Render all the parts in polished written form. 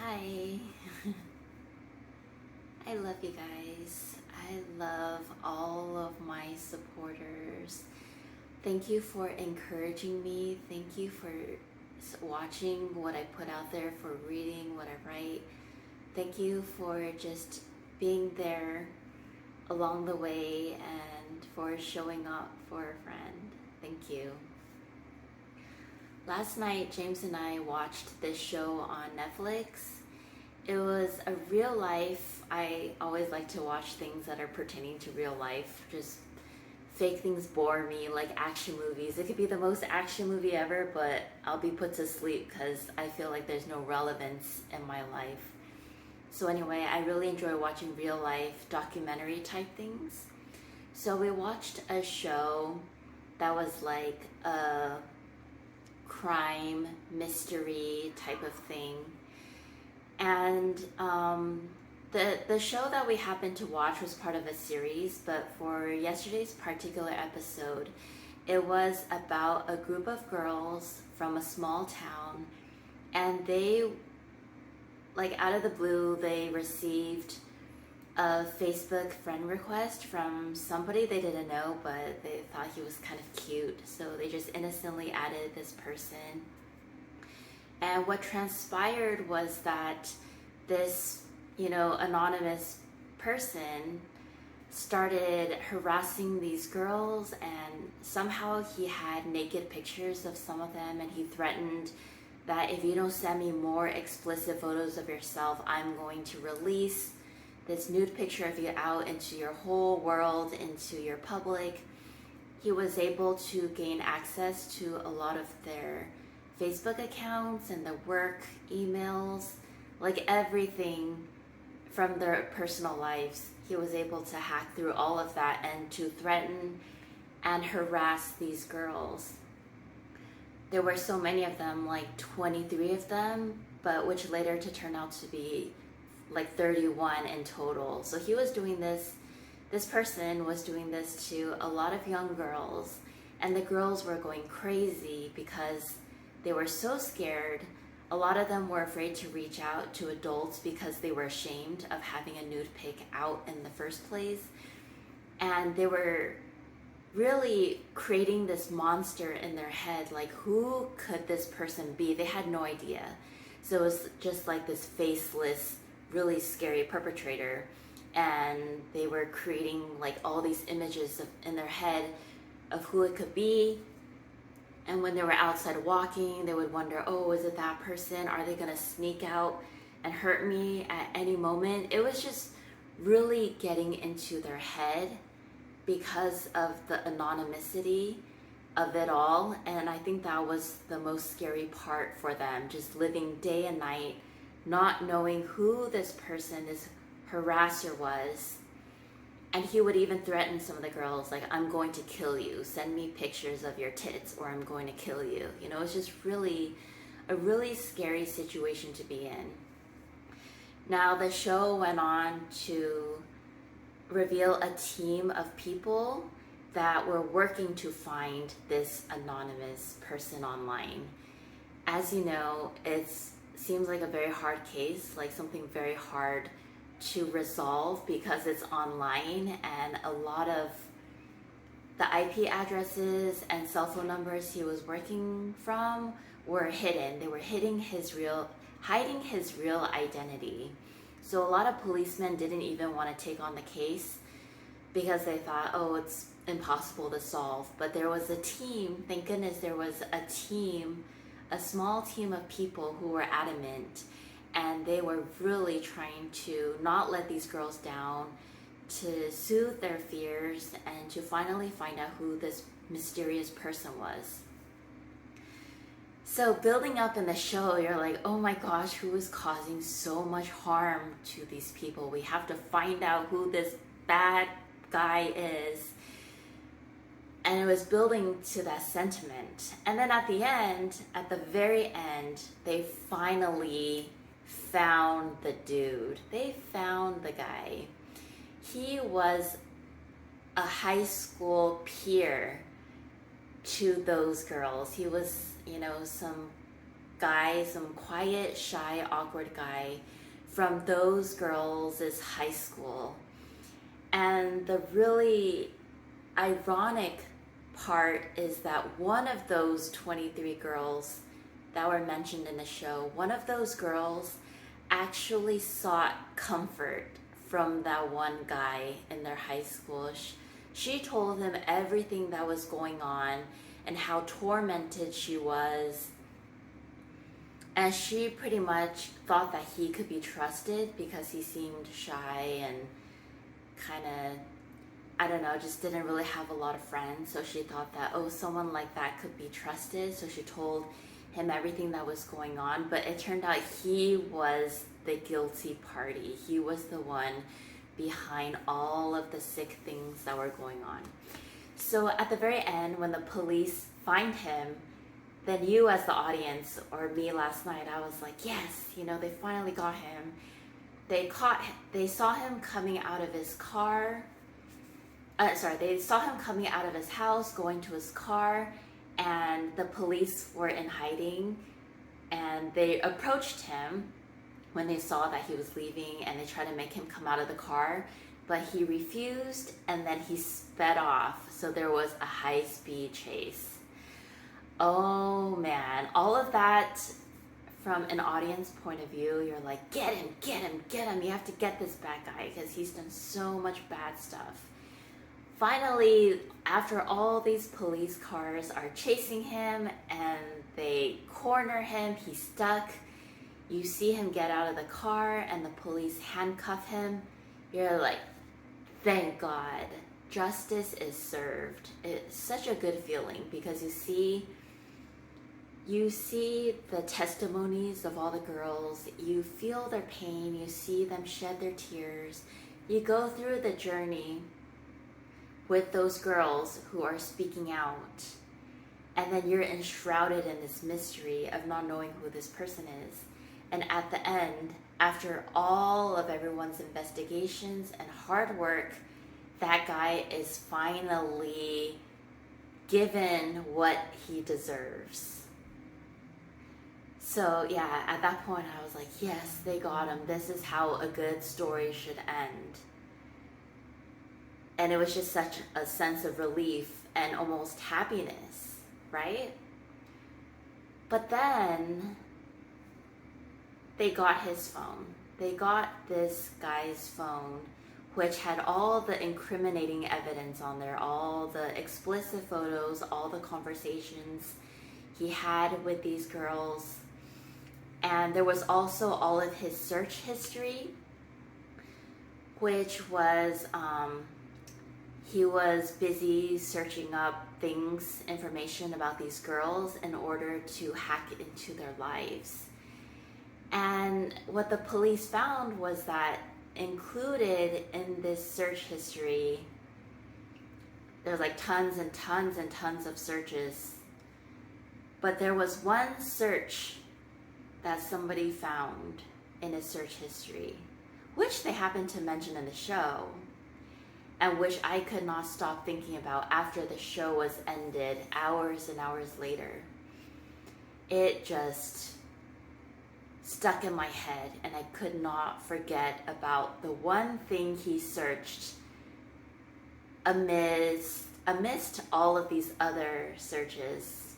Hi. I love you guys. I love all of my supporters. Thank you for encouraging me. Thank you for watching what I put out there, for reading what I write. Thank you for just being there along the way and for showing up for a friend. Thank you. Last night, James and I watched this show on Netflix. It was a real life. I always like to watch things that are pertaining to real life. Just fake things bore me, like action movies. It could be the most action movie ever, but I'll be put to sleep because I feel like there's no relevance in my life. So anyway, I really enjoy watching real life documentary type things. So we watched a show that was like a crime mystery type of thing. And the show that we happened to watch was part of a series, but for yesterday's particular episode, it was about a group of girls from a small town, and they, like out of the blue, they received a Facebook friend request from somebody they didn't know, but they thought he was kind of cute, so they just innocently added this person. And what transpired was that this, anonymous person started harassing these girls, and somehow he had naked pictures of some of them, and he threatened that if you don't send me more explicit photos of yourself, I'm going to release this nude picture of you out into your whole world, into your public. He was able to gain access to a lot of their Facebook accounts and the work emails, like everything from their personal lives. He was able to hack through all of that and to threaten and harass these girls. There were so many of them, like 23 of them, but which later to turn out to be like 31 in total. So he was doing this person was doing this to a lot of young girls, and the girls were going crazy because they were so scared. A lot of them were afraid to reach out to adults because they were ashamed of having a nude pic out in the first place. And they were really creating this monster in their head, like who could this person be? They had no idea. So it was just like this faceless, really scary perpetrator. And they were creating like all these images in their head of who it could be. And when they were outside walking, they would wonder, oh, is it that person? Are they gonna sneak out and hurt me at any moment? It was just really getting into their head because of the anonymity of it all. And I think that was the most scary part for them, just living day and night, not knowing who this person, this harasser was. And he would even threaten some of the girls, like, I'm going to kill you. Send me pictures of your tits or I'm going to kill you. It's just really a really scary situation to be in. Now, the show went on to reveal a team of people that were working to find this anonymous person online. As you know, it seems like a very hard case, like something very hard to resolve because it's online, and a lot of the IP addresses and cell phone numbers he was working from were hidden. They were hiding hiding his real identity. So a lot of policemen didn't even want to take on the case because they thought, oh, it's impossible to solve. But there was a team, thank goodness there was a team, a small team of people who were adamant, and they were really trying to not let these girls down, to soothe their fears, and to finally find out who this mysterious person was. So building up in the show, you're like, oh my gosh, who is causing so much harm to these people? We have to find out who this bad guy is. And it was building to that sentiment. And then at the very end, they finally found the dude. They found the guy. He was a high school peer to those girls. He was, some guy, some quiet, shy, awkward guy from those girls' high school. And the really ironic part is that one of those 23 girls that were mentioned in the show, one of those girls actually sought comfort from that one guy in their high school. She told him everything that was going on and how tormented she was. And she pretty much thought that he could be trusted because he seemed shy and kind of, I don't know, just didn't really have a lot of friends. So she thought that, oh, someone like that could be trusted. So she told him everything that was going on. But it turned out he was the guilty party. He was the one behind all of the sick things that were going on. So at the very end, when the police find him, then you as the audience, or me last night, I was like, yes, they finally got him. They saw him coming out of his car. They saw him coming out of his house, going to his car, and the police were in hiding. And they approached him when they saw that he was leaving, and they tried to make him come out of the car, but he refused, and then he sped off. So there was a high-speed chase. Oh man, all of that from an audience point of view, you're like, get him, get him, get him. You have to get this bad guy because he's done so much bad stuff. Finally, after all these police cars are chasing him and they corner him, he's stuck. You see him get out of the car and the police handcuff him. You're like, thank God, justice is served. It's such a good feeling because you see the testimonies of all the girls, you feel their pain, you see them shed their tears, you go through the journey with those girls who are speaking out, and then you're enshrouded in this mystery of not knowing who this person is. And at the end, after all of everyone's investigations and hard work, that guy is finally given what he deserves. So yeah, at that point I was like, yes, they got him. This is how a good story should end. And it was just such a sense of relief and almost happiness, right? But then they got his phone. They got this guy's phone, which had all the incriminating evidence on there, all the explicit photos, all the conversations he had with these girls. And there was also all of his search history, which was, he was busy searching up things, information about these girls in order to hack into their lives. And what the police found was that included in this search history, there's like tons and tons and tons of searches, but there was one search that somebody found in his search history, which they happened to mention in the show, and which I could not stop thinking about after the show was ended, hours and hours later. It just stuck in my head, and I could not forget about the one thing he searched amidst all of these other searches.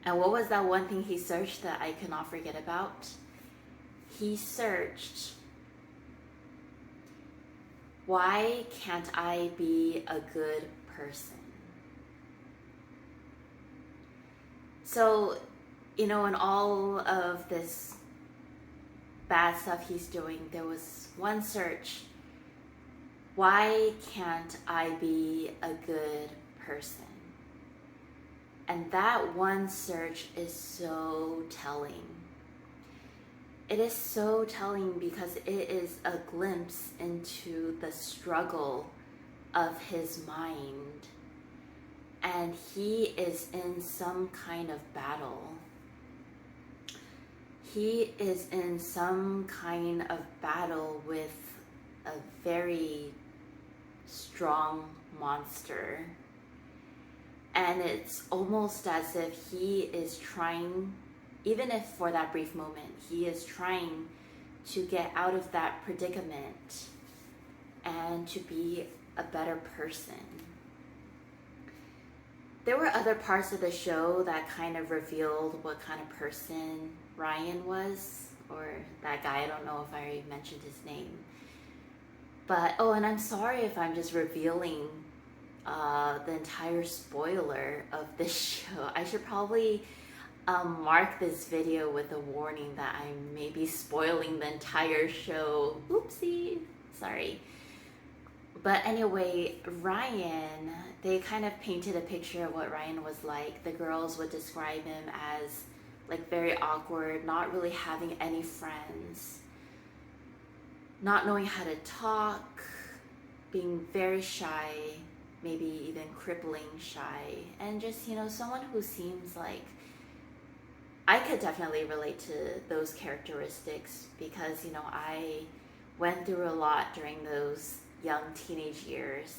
And what was that one thing he searched that I cannot forget about? He searched, why can't I be a good person? So, in all of this bad stuff he's doing, there was one search. Why can't I be a good person? And that one search is so telling. It is so telling because it is a glimpse into the struggle of his mind. And he is in some kind of battle. He is in some kind of battle with a very strong monster. And it's almost as if he is trying, even if for that brief moment, he is trying to get out of that predicament and to be a better person. There were other parts of the show that kind of revealed what kind of person Ryan was, or that guy, I don't know if I already mentioned his name. But, oh, and I'm sorry if I'm just revealing the entire spoiler of this show. I should probably mark this video with a warning that I may be spoiling the entire show. Oopsie, sorry. But anyway, Ryan, they kind of painted a picture of what Ryan was like. The girls would describe him as like very awkward, not really having any friends, not knowing how to talk, being very shy, maybe even crippling shy, and just, someone who seems like, I could definitely relate to those characteristics because, I went through a lot during those young teenage years,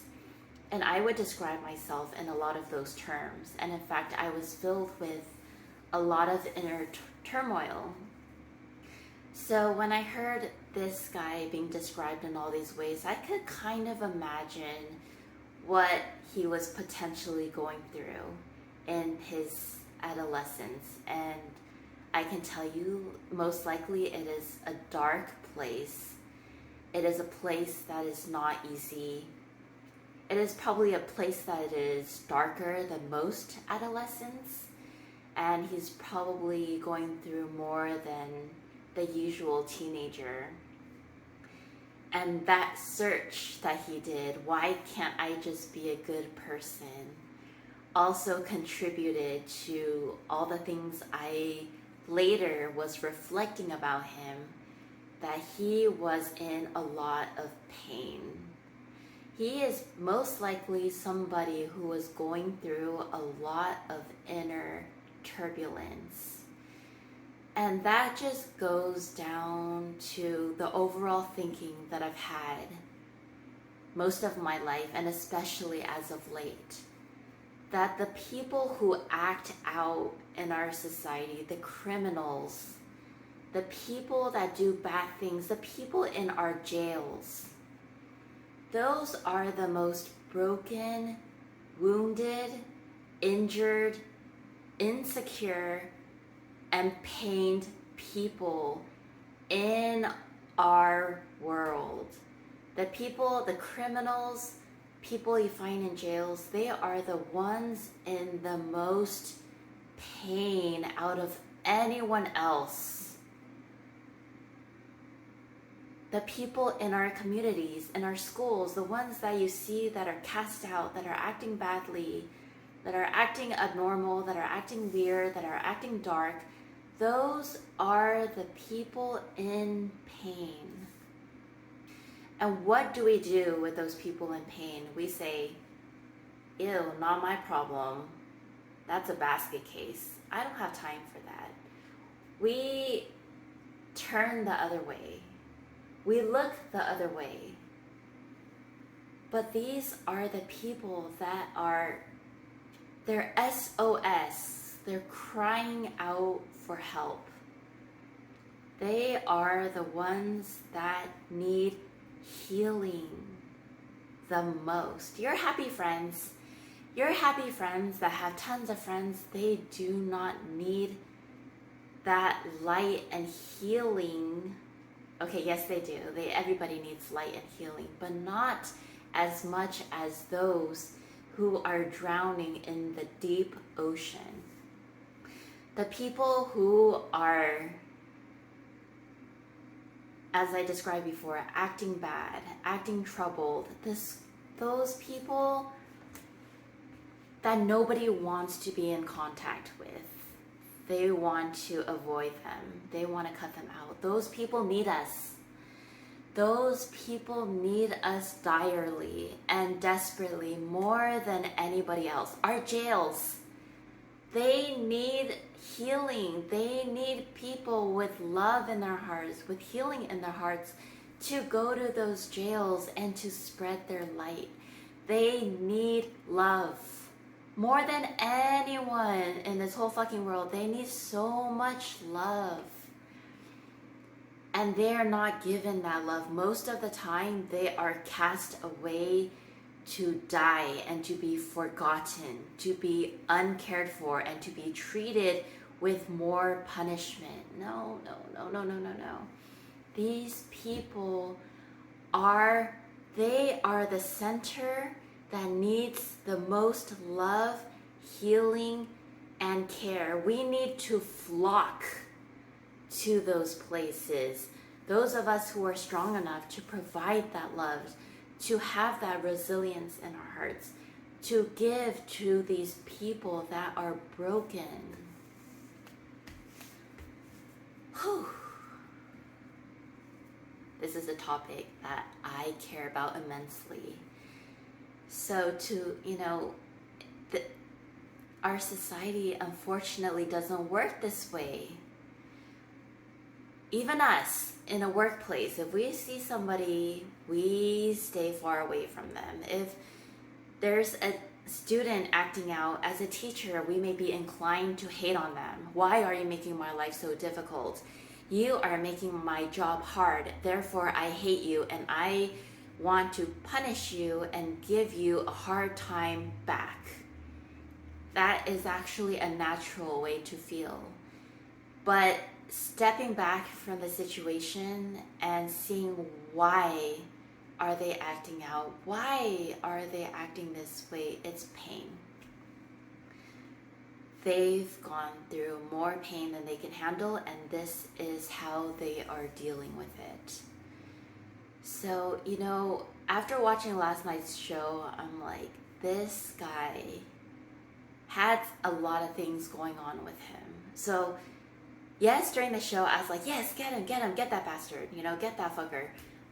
and I would describe myself in a lot of those terms. And in fact, I was filled with a lot of inner turmoil. So when I heard this guy being described in all these ways, I could kind of imagine what he was potentially going through in his adolescence. And I can tell you, most likely it is a dark place. It is a place that is not easy. It is probably a place that is darker than most adolescents. And he's probably going through more than the usual teenager. And that search that he did, why can't I just be a good person, also contributed to all the things I later was reflecting about him, that he was in a lot of pain. He is most likely somebody who was going through a lot of inner turbulence. And that just goes down to the overall thinking that I've had most of my life, and especially as of late, that the people who act out in our society, the criminals, the people that do bad things, the people in our jails, those are the most broken, wounded, injured, insecure, and pained people in our world. The people, the criminals, people you find in jails, they are the ones in the most pain out of anyone else. The people in our communities, in our schools, the ones that you see that are cast out, that are acting badly, that are acting abnormal, that are acting weird, that are acting dark, those are the people in pain. And what do we do with those people in pain? We say, ew, not my problem. That's a basket case. I don't have time for that. We turn the other way. We look the other way. But these are the people that are, they're SOS. They're crying out for help. They are the ones that need healing the most. Your happy friends that have tons of friends, they do not need that light and healing. Okay, yes they do. Everybody needs light and healing, but not as much as those who are drowning in the deep ocean. The people who are, as I described before, acting bad, acting troubled, those people that nobody wants to be in contact with. They want to avoid them. They want to cut them out. Those people need us. Those people need us direly and desperately more than anybody else. Our jails, they need healing. They need people with love in their hearts, with healing in their hearts, to go to those jails and to spread their light. They need love. More than anyone in this whole fucking world, they need so much love. And they are not given that love. Most of the time, they are cast away to die and to be forgotten, to be uncared for, and to be treated with more punishment. No. These people they are the center that needs the most love, healing, and care. We need to flock to those places. Those of us who are strong enough to provide that love, to have that resilience in our hearts, to give to these people that are broken. Whew. This is a topic that I care about immensely. So our society unfortunately doesn't work this way. Even us in a workplace, if we see somebody, we stay far away from them. If there's a student acting out, as a teacher, we may be inclined to hate on them. Why are you making my life so difficult? You are making my job hard, therefore I hate you and I want to punish you and give you a hard time back. That is actually a natural way to feel. But stepping back from the situation and seeing why are they acting out, why are they acting this way, it's pain. They've gone through more pain than they can handle, and this is how they are dealing with it. So, after watching last night's show, I'm like, this guy had a lot of things going on with him. So, yes, during the show, I was like, yes, get him, get that bastard, get that fucker.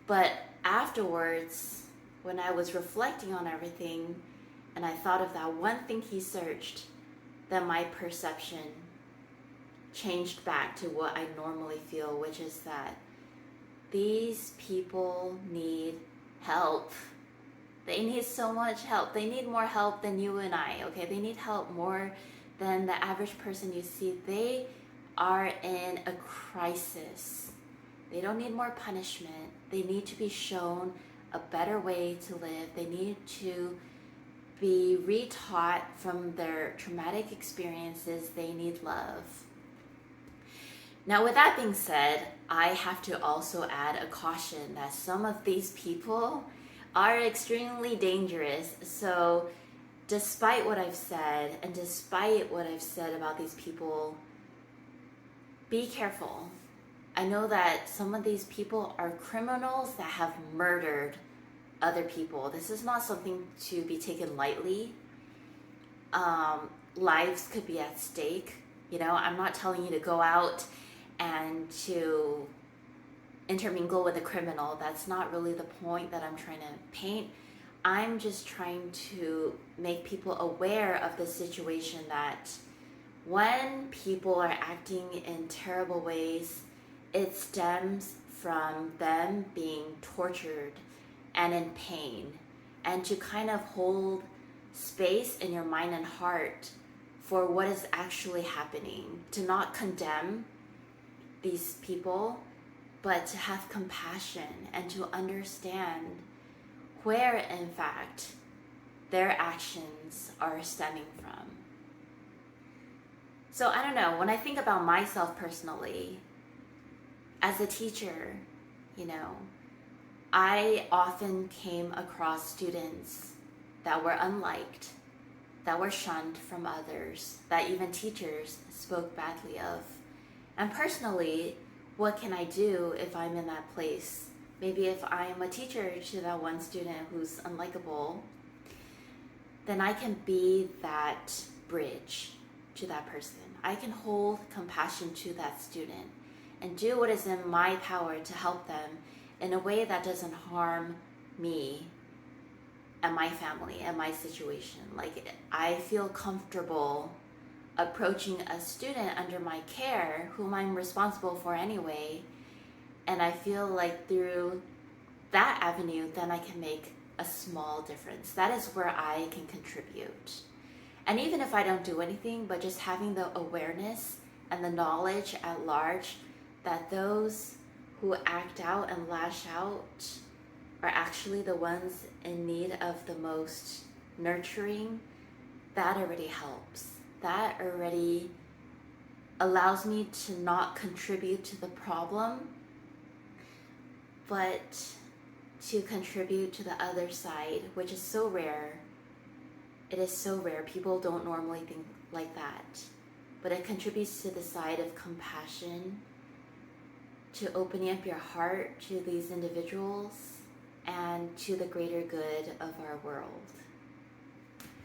But afterwards, when I was reflecting on everything, and I thought of that one thing he searched, then my perception changed back to what I normally feel, which is that these people need help. They need so much help. They need more help than you and I, okay? They need help more than the average person you see. They are in a crisis. They don't need more punishment. They need to be shown a better way to live. They need to be retaught from their traumatic experiences. They need love. Now, with that being said, I have to also add a caution that some of these people are extremely dangerous. So despite what I've said, and despite what I've said about these people, be careful. I know that some of these people are criminals that have murdered other people. This is not something to be taken lightly. Lives could be at stake. I'm not telling you to go out and to intermingle with a criminal. That's not really the point that I'm trying to paint. I'm just trying to make people aware of the situation that when people are acting in terrible ways, it stems from them being tortured and in pain, and to kind of hold space in your mind and heart for what is actually happening, to not condemn these people, but to have compassion and to understand where, in fact, their actions are stemming from. So I don't know, when I think about myself personally, as a teacher, I often came across students that were unliked, that were shunned from others, that even teachers spoke badly of. And personally, what can I do if I'm in that place? Maybe if I am a teacher to that one student who's unlikable, then I can be that bridge to that person. I can hold compassion to that student and do what is in my power to help them in a way that doesn't harm me and my family and my situation. Like, I feel comfortable approaching a student under my care whom I'm responsible for anyway, and I feel like through that avenue then I can make a small difference. That is where I can contribute. And even if I don't do anything, but just having the awareness and the knowledge at large that those who act out and lash out are actually the ones in need of the most nurturing, that already helps. That already allows me to not contribute to the problem, but to contribute to the other side, which is so rare. It is so rare. People don't normally think like that. But it contributes to the side of compassion, to opening up your heart to these individuals and to the greater good of our world.